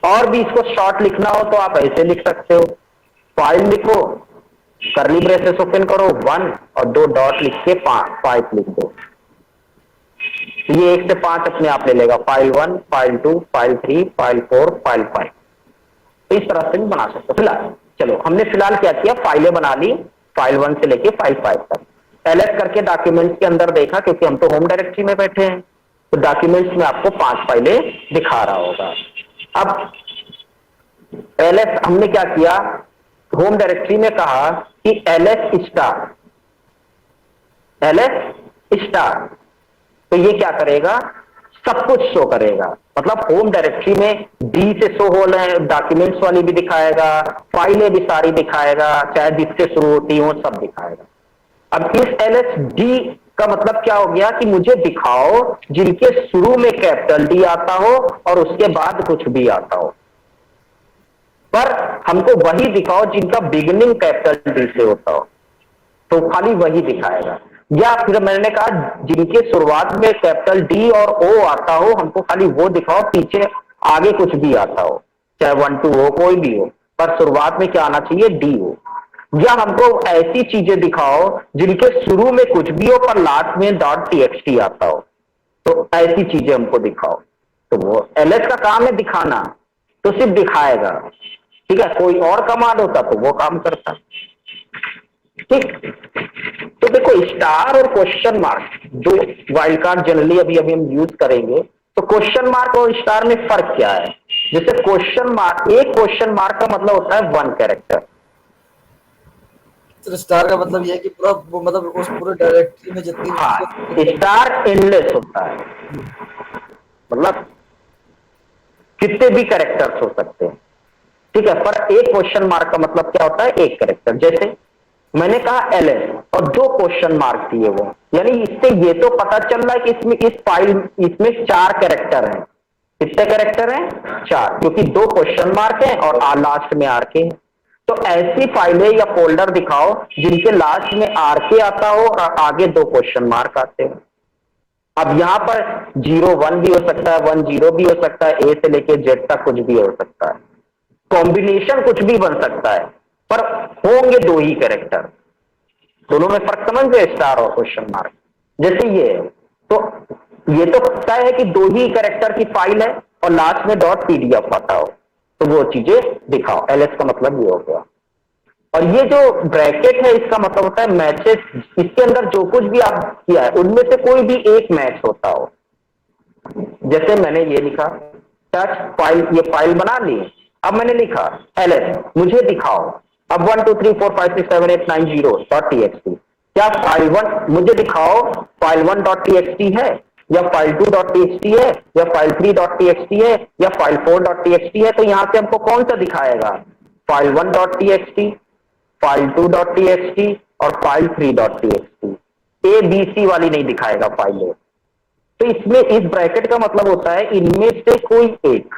और भी इसको शॉर्ट लिखना हो तो आप ऐसे लिख सकते हो, फाइल लिखो, करली ब्रेसेस ओपन करो, 1 और 2 डॉट लिख के 5 लिख दो। ये 1 से 5 अपने आप ले लेगा, file 1, file 2, file 3, file 4, file 5। तो इस तरह से भी बना सकते हो। फिलहाल चलो, हमने फिलहाल क्या किया, फाइलें बना ली, फाइल 1 से लेके फाइल 5 तक। एलएस करके डॉक्यूमेंट्स के अंदर देखा, क्योंकि हम तो होम डायरेक्टरी में बैठे हैं, तो डॉक्यूमेंट्स में आपको 5 फाइलें दिखा रहा होगा। अब एलएस हमने क्या किया, होम डायरेक्टरी में कहा कि एलएस स्टार, एलएस स्टार, तो ये क्या करेगा, सब कुछ शो करेगा। मतलब होम डायरेक्टरी में डी से शो हो रहे डॉक्यूमेंट्स वाली भी दिखाएगा, फाइलें भी सारी दिखाएगा, चाहे जिससे शुरू होती हो सब दिखाएगा। अब इस एलएस डी का मतलब क्या हो गया कि मुझे दिखाओ जिनके शुरू में कैपिटल डी आता हो और उसके बाद कुछ भी आता हो, पर हमको वही दिखाओ जिनका बिगिनिंग कैपिटल डी से होता हो, तो खाली वही दिखाएगा। या फिर मैंने कहा जिनके शुरुआत में कैपिटल डी और ओ आता हो, हमको खाली वो दिखाओ, पीछे आगे कुछ भी आता हो, चाहे 1 2 हो, कोई भी हो, पर शुरुआत में क्या आना चाहिए, डी हो। या हमको ऐसी चीजें दिखाओ जिनके शुरू में कुछ भी हो पर लास्ट में .txt आता हो, तो ऐसी चीजें हमको दिखाओ। तो वो एलएस का काम है दिखाना, तो सिर्फ दिखाएगा, ठीक है। कोई और कमांड होता तो वो काम करता, ठीक। तो देखो, स्टार और क्वेश्चन मार्क, जो वाइल्ड कार्ड जनरली अभी हम यूज करेंगे, तो क्वेश्चन मार्क और स्टार में फर्क क्या है। जैसे क्वेश्चन मार्क, एक क्वेश्चन मार्क का मतलब होता है 1 कैरेक्टर। तो स्टार का मतलब ये है कि पूरा मतलब उस पूरे डायरेक्टरी में जितनी हाँ, स्टार एंडलेस होता है, मतलब कितने भी कैरेक्टर्स हो सकते हैं, ठीक है। पर एक क्वेश्चन मार्क का मतलब क्या होता है, एक कैरेक्टर। जैसे मैंने कहा एलएस और 2 क्वेश्चन मार्क दिए हुए, यानी इससे ये तो पता चल रहा है कि इसमें इस फाइल इसमें 4 कैरेक्टर हैं। कितने कैरेक्टर हैं, 4, क्योंकि 2 क्वेश्चन मार्क हैं और लास्ट में आर के। तो ऐसी फाइलें या फोल्डर दिखाओ जिनके लास्ट में आर के आता हो और आगे 2 क्वेश्चन मार्क आते हो। अब यहां पर 0 1 भी हो सकता है, 1 0 भी हो सकता है, ए से लेके जेड तक कुछ भी हो सकता है, कॉम्बिनेशन कुछ भी बन सकता है, पर होंगे 2 ही कैरेक्टर। दोनों में फर्क समझ गए, स्टार और क्वेश्चन मार्क। जैसे ये है, तो ये तो तय है कि 2 ही कैरेक्टर की फाइल है और लास्ट में .pdf आता हो, तो वो चीजें दिखाओ। एलएस का मतलब ये हो गया। और ये जो ब्रैकेट है, इसका मतलब होता है मैचेस। इसके अंदर जो कुछ भी आप किया है उनमें से कोई भी एक मैच होता हो। जैसे मैंने ये लिखा टच फाइल, ये फाइल बना ली, अब मैंने लिखा एलएस मुझे दिखाओ अब 1 2 3 4 5 6 7 8 9 0 क्या फाइल 1 मुझे दिखाओ, फाइल 1.txt है या फाइल 2.txt है या फाइल 3.txt है या फाइल 4.txt है? तो यहां से हमको कौन सा दिखाएगा? फाइल 1.txt, फाइल 2.txt और file 3.txt। A B C वाली नहीं दिखाएगा फाइल ए। तो इसमें इस ब्रैकेट का मतलब होता है इनमें से कोई एक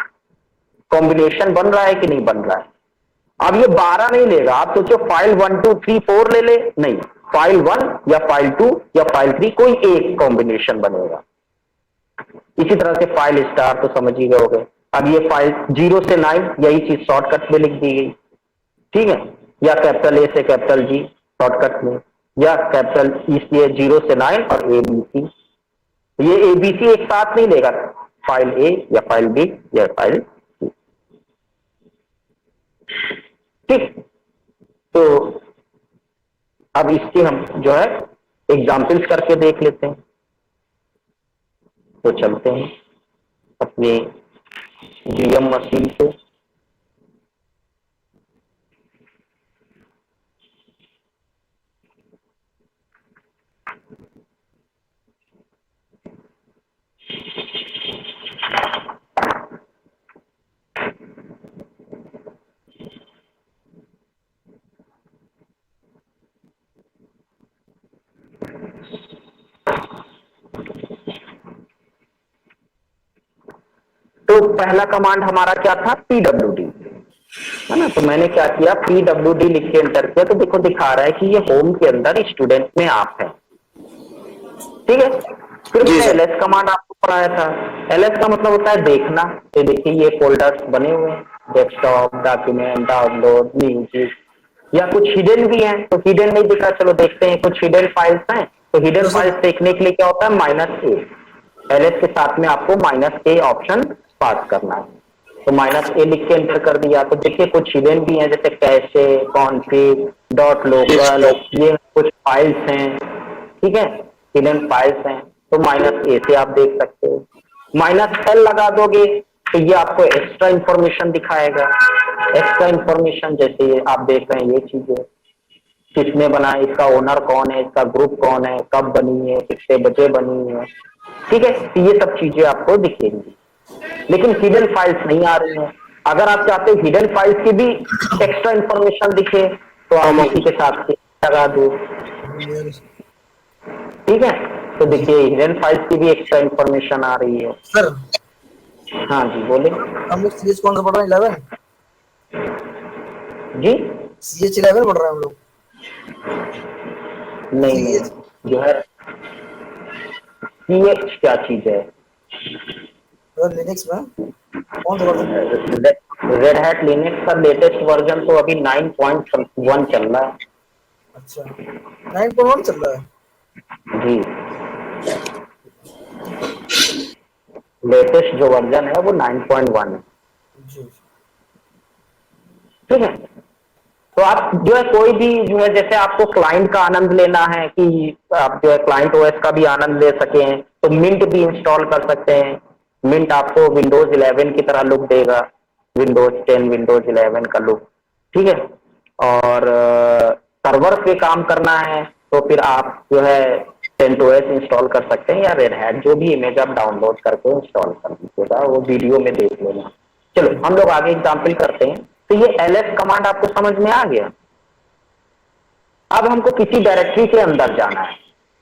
कॉम्बिनेशन बन रहा है कि नहीं बन रहा है। अब ये 12 नहीं लेगा, आप सोचो फाइल 1 2 3 4 ले ले, नहीं, फाइल 1 या फाइल 2 या फाइल 3 कोई एक कॉम्बिनेशन बनेगा। इसी तरह से फाइल स्टार तो समझ ही गए होगे। अब ये फाइल 0 से 9 यही चीज शॉर्टकट में लिख दी गई, ठीक है, या कैपिटल ए से कैपिटल जी शॉर्टकट में, या कैपिटल इसलिए 0 से 9 और ए बी सी। ये ए बी सी एक साथ नहीं लेगा, फाइल ए या फाइल बी या फाइल सी, ठीक। तो अब इसके हम जो है एग्जाम्पल्स करके देख लेते हैं। तो चलते हैं अपने जीएम मशीन पे। तो पहला कमांड हमारा क्या था? पीडब्ल्यूडी, है ना। तो मैंने क्या किया, पीडब्ल्यूडी लिख के एंटर किया, तो देखो दिखा रहा है कि ये होम के अंदर स्टूडेंट में आप है, ठीक है। फिर मैंने एलएस कमांड आपको पढ़ाया था। एलएस का मतलब होता है देखना। तो देखिए ये फोल्डर्स बने हुए हैं, डेस्कटॉप, डॉक्यूमेंट, डाउनलोड, म्यूजिक, या कुछ हिडन भी हैं। तो हिडन नहीं दिख रहा, चलो देखते हैं, कुछ हिडन फाइल्स हैं। तो हिडन फाइल्स देखने के लिए क्या होता है? -a। एलएस के साथ में आपको -a ऑप्शन पास करना है। तो -a लिख के एंटर कर दिया। तो देखिए कुछ हिडन भी हैं, जैसे कैशे, कॉन्फिग, डॉट लोकल, ये कुछ फाइल्स हैं, ठीक है, हिडन फाइल्स हैं। तो -a से आप देख सकते हो। -l लगा दोगे तो ये आपको एक्स्ट्रा इंफॉर्मेशन दिखाएगा। एक्स्ट्रा इंफॉर्मेशन जैसे ये आप देख रहे हैं, ये चीजें किसने बना, इसका ओनर कौन है, इसका ग्रुप कौन है, कब बनी है, कितने बजे बनी है, ठीक है। तो ये सब चीजें आपको दिखेंगी, लेकिन हिडन फाइल्स नहीं आ रही हैं। अगर आप चाहते हो हिडन फाइल्स की भी एक्स्ट्रा इंफॉर्मेशन दिखे तो आप इसी के साथ लगा दो, ठीक है। तो देखिए हिडन फाइल्स की भी एक्स्ट्रा इंफॉर्मेशन आ रही है। सर हाँ जी बोले। हम लोग सीएच कौन सा पढ़ रहे हैं? 11 जी सीएच 11 पढ़ रहे हैं हम लोग। नहीं नहीं, जो है CH क्या चीज है? सर लिनक्स में कौन सा वर्जन? रेड हैट लिनक्स का लेटेस्ट वर्जन तो अभी 9.1 चल रहा है। अच्छा 9.1 चल रहा है जी, लेटेस्ट जो वर्जन है वो 9.1 है, जी। ठीक है। तो आप जो है कोई भी जो है, जैसे आपको क्लाइंट का आनंद लेना है कि आप जो है क्लाइंट ओएस का भी आनंद ले सकें, तो मिंट भी इंस्टॉल कर सकते हैं। मिंट आपको विंडोज 11 की तरह लुक देगा, विंडोज 10, विंडोज 11 का लुक, ठीक है। और सर्वर पे काम करना है तो फिर आप जो है CentOS इंस्टॉल कर सकते हैं, या रेड हैट, जो भी इमेज आप डाउनलोड करके इंस्टॉल कर दीजिएगा, वो वीडियो में देख लेना। चलो हम लोग आगे एग्जाम्पल करते हैं। तो ये ls कमांड आपको समझ में आ गया। अब हमको किसी डायरेक्टरी के अंदर जाना है,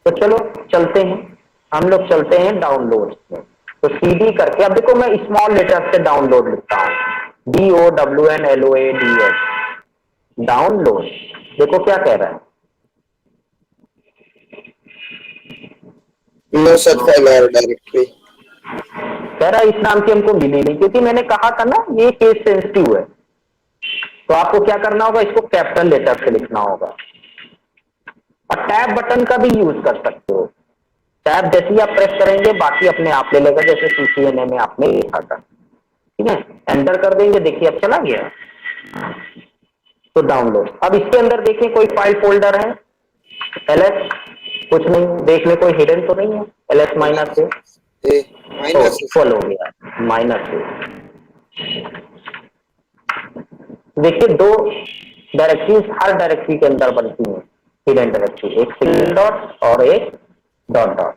तो चलो चलते हैं, हम लोग चलते हैं डाउनलोड में। तो cd करके, अब देखो मैं स्मॉल लेटर से डाउनलोड लिखता हूँ, DOWNLOADS, डाउनलोड। देखो क्या कह रहा है, No such file or directory. कह रहा है इस नाम की हमको मिली नहीं, क्योंकि मैंने कहा था ना ये केस सेंसिटिव है। तो आपको क्या करना होगा, इसको कैपिटल लेटर से लिखना होगा। और टैब बटन का भी यूज कर सकते हो। टैब जैसे ही आप प्रेस करेंगे बाकी अपने आप ले लेगा, जैसे CCNA में आपने लिखा था, ठीक है। एंटर कर देंगे, देखिए अब चला गया। तो डाउनलोड, अब इसके अंदर देखिए कोई फाइल फोल्डर है, ls कुछ नहीं, देख ले कोई हिडन तो नहीं है, ls -a फुल हो गया, -a। देखिए दो डायरेक्टरीज हर डायरेक्टरी के अंदर बनती हैं, हिडन डायरेक्टरी, एक सिंगल डॉट और एक डॉट डॉट।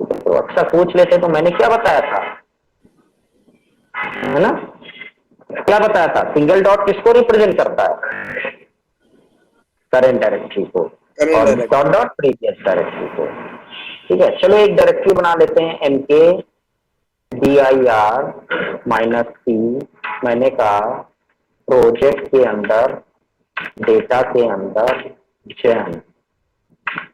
तो अक्सर पूछ लेते तो मैंने क्या बताया था, है ना, क्या बताया था, सिंगल डॉट किसको रिप्रेजेंट करता है, करंट डायरेक्टरी को, Current और directory. Dot dot previous directory को। ठीक है, चलो एक डायरेक्टरी बना लेते हैं, एमके dir-c, मैंने कहा प्रोजेक्ट के अंदर, डेटा के अंदर जैन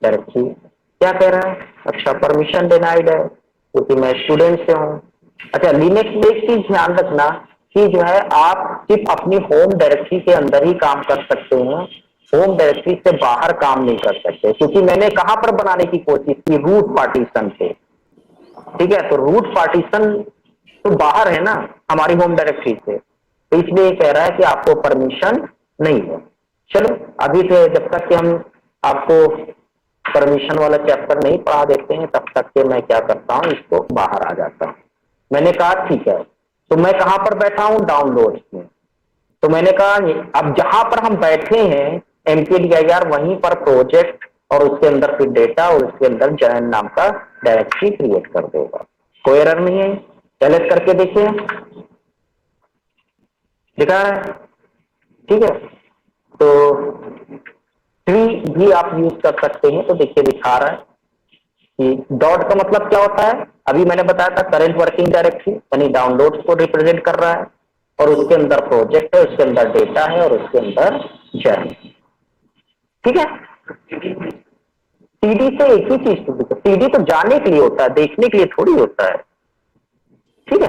डायरेक्टरी। क्या कह रहा है, अच्छा परमिशन डिनाइड है क्योंकि मैं स्टूडेंट से हूँ। अच्छा, लिनक्स में एक चीज ध्यान रखना कि जो है आप सिर्फ अपनी होम डायरेक्टरी के अंदर ही काम कर सकते हैं, होम डायरेक्टरी से बाहर काम नहीं कर सकते, क्योंकि मैंने कहां पर बनाने की कोशिश की, रूट पार्टीशन पे। ठीक है, तो रूट पार्टीशन तो बाहर है ना हमारी होम डायरेक्टरी से, तो इसलिए कह रहा है कि आपको परमिशन नहीं है। चलो अभी से जब तक कि हम आपको परमिशन वाला चैप्टर नहीं पढ़ा देते हैं तब तक के मैं क्या करता हूँ, इसको बाहर आ जाता हूँ। मैंने कहा ठीक है, तो मैं कहां पर बैठा हूं, डाउनलोड में। तो मैंने कहा अब जहां पर हम बैठे हैं MKDIR, वहीं पर प्रोजेक्ट और उसके अंदर फिर डेटा और उसके अंदर जैन नाम का डायरेक्टरी क्रिएट कर देगा, कोई एरर नहीं है। सेलेक्ट करके देखिए, दिखा है, ठीक है। तो ट्री भी आप यूज कर सकते हैं, तो देखिए दिखा रहा है कि डॉट का मतलब क्या होता है, अभी मैंने बताया था करंट वर्किंग डायरेक्टरी, यानी डाउनलोड्स को रिप्रेजेंट कर रहा है, और उसके अंदर प्रोजेक्ट है, उसके अंदर डेटा है और उसके अंदर जैन। ठीक है, सीडी से एक ही चीज, तो सीडी तो जाने के लिए होता है, देखने के लिए थोड़ी होता है। ठीक है,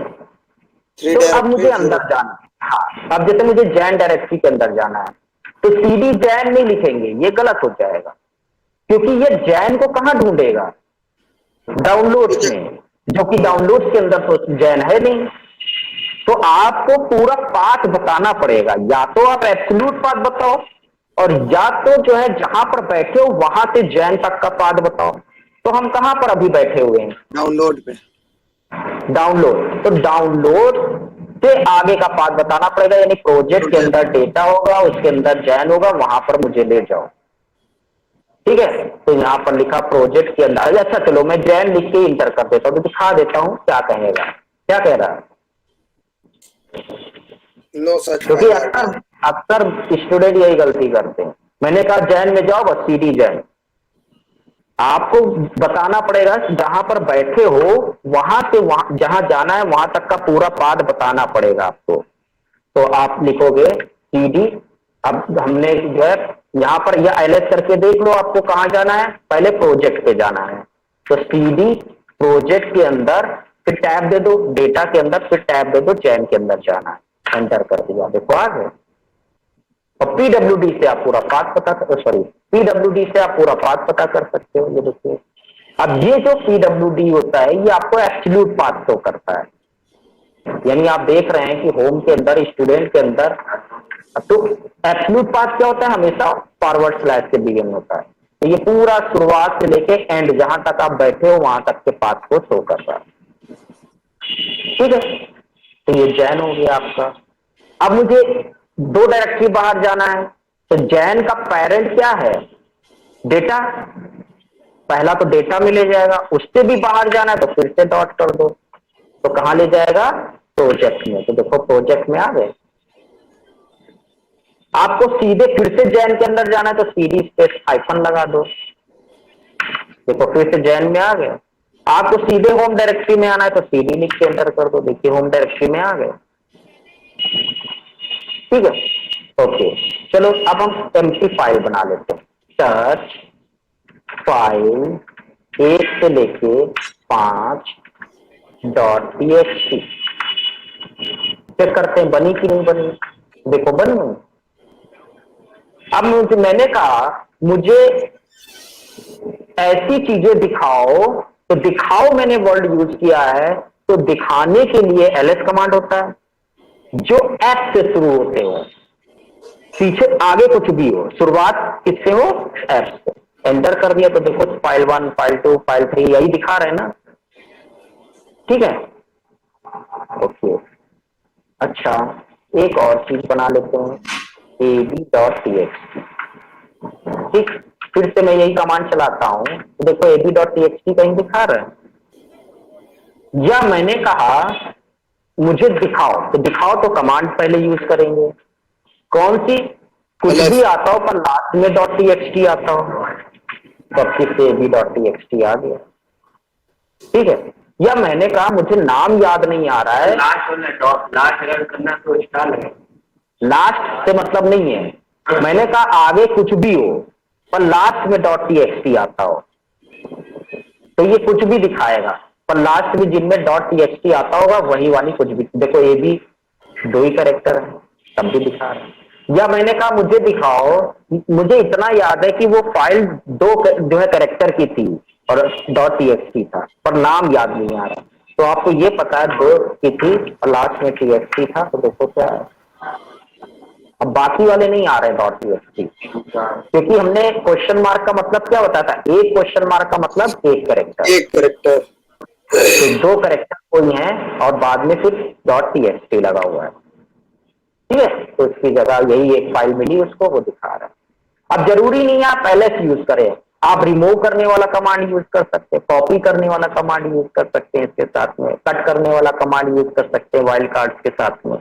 Three तो अब मुझे directories. अंदर जाना है, हाँ, अब जैसे मुझे जैन डायरेक्टरी के अंदर जाना है, तो सीडी जैन नहीं लिखेंगे, ये गलत हो जाएगा, क्योंकि ये जैन को कहां ढूंढेगा, डाउनलोड्स में, जो कि डाउनलोड्स के अंदर तो जैन है नहीं। तो आपको पूरा पाथ बताना पड़ेगा, या तो आप एब्सोल्यूट पाथ बताओ, और या तो जो है जहां पर बैठे हो वहां से जैन तक का पाथ बताओ। तो हम कहां पर अभी बैठे हुए हैं, Download पे. डाउनलोड, तो डाउनलोड से आगे का पाथ बताना पड़ेगा, यानी प्रोजेक्ट के अंदर डेटा होगा, उसके अंदर जैन होगा, वहां पर मुझे ले जाओ। ठीक है, तो यहां पर लिखा प्रोजेक्ट के अंदर, अच्छा चलो मैं जैन लिख के इंटर कर देता हूं, तो दिखा देता हूं क्या कहेगा, क्या कह रहा है। No such क्योंकि file. अक्सर अक्सर स्टूडेंट यही गलती करते हैं, मैंने कहा जैन में जाओ, बस सीडी जैन। आपको बताना पड़ेगा जहां पर बैठे हो वहां से वहां जहां जाना है वहां तक का पूरा पाथ बताना पड़ेगा आपको। तो आप लिखोगे सीडी, अब हमने जो है यहाँ पर यह एलएस करके देख लो आपको कहां जाना है, पहले प्रोजेक्ट पे जाना है, तो सीडी प्रोजेक्ट के अंदर, फिर टैब दे दो डेटा के अंदर, फिर टैब दे दो जैन के अंदर जाना है, एंटर कर दिया, देखो आ गए। और पीडब्ल्यूडी से आप पूरा पाथ पता कर, सॉरी पीडब्ल्यूडी से आप पूरा पाथ पता कर सकते हो, ये देखिए। अब ये जो पीडब्ल्यूडी होता है ये आपको एब्सोल्यूट पाथ शो करता है, यानी आप देख रहे हैं कि होम के अंदर, स्टूडेंट के अंदर, तो एब्सोल्यूट पाथ क्या होता है, हमेशा फॉरवर्ड स्लैश के बिगिन होता है, तो ये पूरा शुरुआत से लेके एंड जहां तक आप बैठे हो वहां तक के पाथ को शो कर रहा है। ठीक है, तो ये जैन हो गया आपका। अब मुझे दो डायरेक्टरी बाहर जाना है, तो जैन का पेरेंट क्या है, डेटा, पहला तो डेटा में ले जाएगा, उससे भी बाहर जाना है तो फिर से डॉट कर दो, तो कहां ले जाएगा, प्रोजेक्ट में, तो देखो प्रोजेक्ट में आ गए। आपको सीधे फिर से जैन के अंदर जाना है तो सीडी स्पेस हाइफन लगा दो, देखो फिर से जैन में आ गए। आपको सीधे होम डायरेक्टरी में आना है तो सीडी लिख के एंटर कर दो, देखिए होम डायरेक्टरी में आ गए। ठीक है, ओके, चलो अब हम एम्प्टी फाइल बना लेते हैं, सर्च फाइल 1 से लेके 5 .txt, चेक करते हैं बनी कि नहीं बनी, देखो बन गई। अब मैंने कहा मुझे ऐसी चीजें दिखाओ, तो दिखाओ मैंने वर्ड यूज किया है, तो दिखाने के लिए एलएस कमांड होता है, जो एफ से शुरू होते हो, पीछे आगे कुछ भी हो, शुरुआत किससे हो, एफ से। एंटर कर दिया तो देखो फाइल 1, फाइल 2, फाइल 3 यही दिखा रहे हैं ना। ठीक है, ओके, अच्छा एक और चीज बना लेते हैं, ab.txt। ठीक, फिर से मैं यही कमांड चलाता हूं तो देखो ab.txt कहीं दिखा रहा है। या मैंने कहा मुझे दिखाओ, तो दिखाओ तो कमांड पहले यूज करेंगे कौन सी, कुछ भी आता हो पर लास्ट में .txt आता हो, तो किससे ab.txt आ गया। ठीक है, या मैंने कहा मुझे नाम याद नहीं आ रहा है, लास्ट रन करना तो स्टार है, लास्ट से मतलब नहीं है, मैंने कहा आगे कुछ भी हो पर लास्ट में .txt आता हो तो ये कुछ भी दिखाएगा, पर लास्ट में जिनमें .txt आता होगा वही वाली कुछ भी। देखो ए बी 2 ही कैरेक्टर है तब भी दिखा रहा है। या मैंने कहा मुझे दिखाओ, मुझे इतना याद है कि वो फाइल 2 जो है कैरेक्टर की थी और .txt था पर नाम याद नहीं आ रहा, तो आपको ये पता है 2 की थी और लास्ट में txt था, तो देखो क्या है। अब बाकी वाले नहीं आ रहे .txt क्योंकि हमने क्वेश्चन मार्क का मतलब क्या बताया था, एक क्वेश्चन मार्क का मतलब एक कैरेक्टर, तो 2 कैरेक्टर कोई है और बाद में फिर .txt लगा हुआ है। ठीक है, तो इसकी जगह यही एक फाइल मिली उसको, वो दिखा रहा है। अब जरूरी नहीं है आप ls यूज करें, आप रिमूव करने वाला कमांड यूज कर सकते हैं, कॉपी करने वाला कमांड यूज कर सकते हैं इसके साथ में, कट करने वाला कमांड यूज कर सकते हैं वाइल्ड कार्ड्स के साथ में।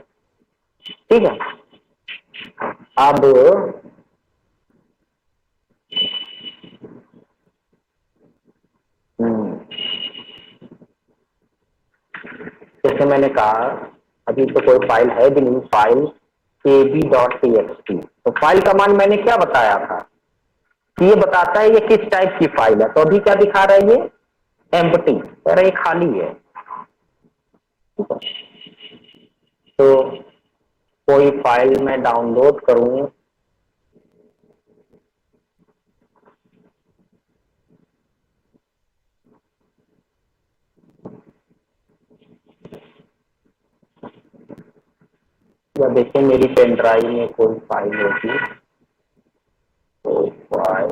ठीक है, अब जैसे मैंने कहा अभी तो कोई फाइल है भी नहीं, फाइल ab.txt, तो फाइल कमांड मैंने क्या बताया था कि ये बताता है ये किस टाइप की फाइल है, तो अभी क्या दिखा रहा है ये एम्प्टी, कह रहा है खाली है। तो कोई फाइल मैं डाउनलोड करूं, या देखिए मेरी पेन ड्राइव में कोई फाइल होगी, कोई फाइल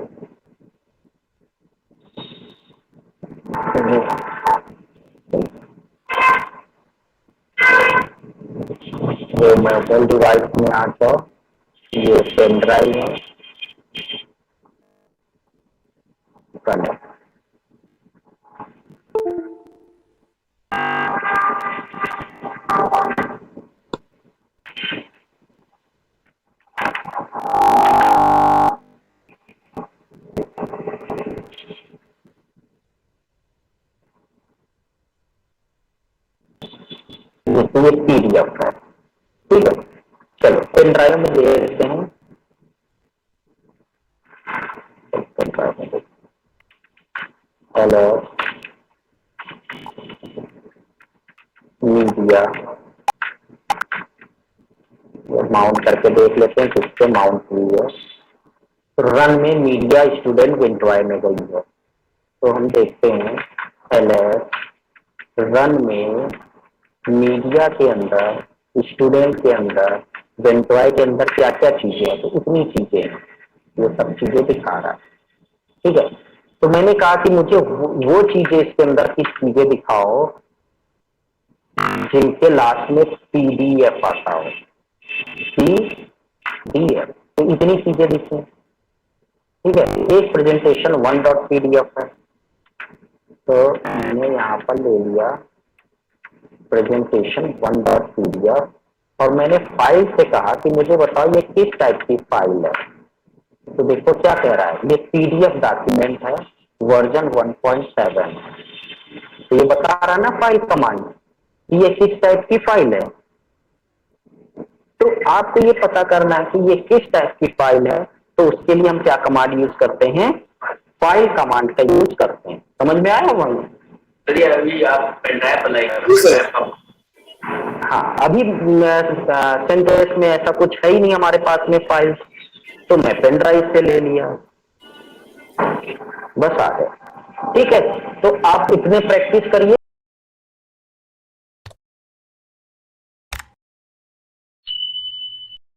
जो मोबाइल डिवाइस में आता ये पेन ड्राइव है, कनेक्ट। ये पीडीएफ है। ठीक है, चलो पेन ड्राइव में दे देते हैं, पेन ड्राइव में हेलो मीडिया माउंट करके देख लेते हैं किससे माउंट हुई है। रन में मीडिया स्टूडेंट विन ड्राइव में गई है, तो हम देखते हैं ls रन में मीडिया के अंदर स्टूडेंट के अंदर वेंट्रॉय के अंदर क्या क्या चीजें हैं, तो उतनी चीजें हैं, वो सब चीजें दिखा रहा है। ठीक है, तो मैंने कहा कि मुझे वो चीजें इसके अंदर की चीजें दिखाओ जिनके लास्ट में पीडीएफ आता हो, पीडीएफ, तो इतनी चीजें दिखी। ठीक है, एक प्रेजेंटेशन 1.pdf है, तो मैंने यहाँ पर ले लिया प्रेजेंटेशन 1.pdf और मैंने फाइल से कहा कि मुझे बताओ ये किस टाइप की फाइल है, तो देखो क्या कह रहा है, ये पीडीएफ डॉक्यूमेंट है वर्जन 1.7, तो ये बता रहा है ना फाइल कमांड ये किस टाइप की फाइल है। तो आपको ये पता करना है कि ये किस टाइप की फाइल है, तो उसके लिए हम क्या कमांड यूज करते हैं, फाइल कमांड का यूज करते हैं। समझ में आया भाई? चलिए अभी आप पेन ड्राइव बनाइए। हाँ, अभी सेंटेंस में ऐसा कुछ है ही नहीं हमारे पास में फाइल, तो मैं पेन ड्राइव से ले लिया, बस आ गया। ठीक है, तो आप इतने प्रैक्टिस करिए।